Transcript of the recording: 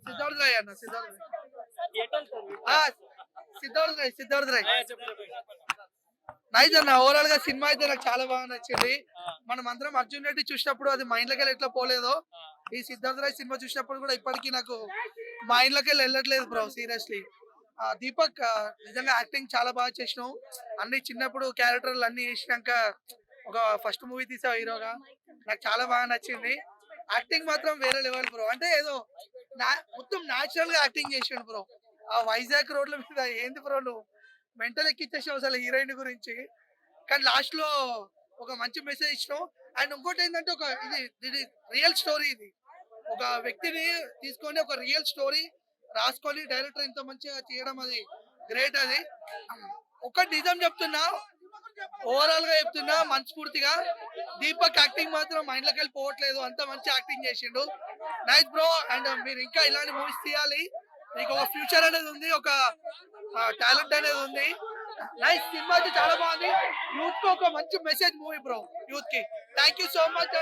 సిద్ధార్థ్ రాయ్ అన్న, సిద్ధార్థ్ రాయ్, సిద్ధార్థ్ రాయ్. నైస్ అన్న, ఓవరాల్ గా సినిమా అయితే నాకు చాలా బాగా నచ్చింది. మనం అందరం అర్జున్ రెడ్డి చూసినప్పుడు అది మైండ్ లోకి ఎట్లా పోలేదో, ఈ సిద్ధార్థ్ రాయ్ సినిమా చూసినప్పుడు కూడా ఇప్పటికీ నాకు మైండ్ లోకి వెళ్ళట్లేదు బ్రో, సీరియస్లీ. దీపక్ నిజంగా యాక్టింగ్ చాలా బాగా చేసినావు. అన్ని చిన్నప్పుడు క్యారెక్టర్లు అన్ని చేసినాక ఒక ఫస్ట్ మూవీ తీసావు హీరోగా, నాకు చాలా బాగా నచ్చింది. యాక్టింగ్ మాత్రం వేరే లెవెల్ బ్రో. అంటే ఏదో మొత్తం న్యాచురల్ గా యాక్టింగ్ చేసిండు బ్రో. ఆ వైజాగ్ రోడ్ల మీద ఏంది బ్రో నువ్వు మెంటల్ ఎక్కిచ్చేసావు అసలు హీరోయిన్ గురించి. కానీ లాస్ట్ లో ఒక మంచి మెసేజ్ ఇచ్చినావు. అండ్ ఇంకోటి ఏంటంటే ఒక ఇది రియల్ స్టోరీ. ఇది ఒక వ్యక్తిని తీసుకొని ఒక రియల్ స్టోరీ రాసుకొని డైరెక్టర్ ఇంత మంచిగా చేయడం, అది గ్రేట్. అది ఒక నిజం చెప్తున్నా, ఓవరాల్ గా చెప్తున్నా మనస్ఫూర్తిగా, దీపక్ యాక్టింగ్ మాత్రం మైండ్ లోకి వెళ్ళి పోవట్లేదు, అంత మంచి యాక్టింగ్ చేసిండు. Nice bro. అండ్ మీరు ఇంకా ఇలాంటి మూవీస్ తీయాలి, మీకు ఒక ఫ్యూచర్ అనేది ఉంది, ఒక టాలెంట్ అనేది ఉంది. నైస్, సినిమా అయితే చాలా బాగుంది. యూత్ కి ఒక మంచి మెసేజ్ మూవీ బ్రో, యూత్ కి. Thank you so much.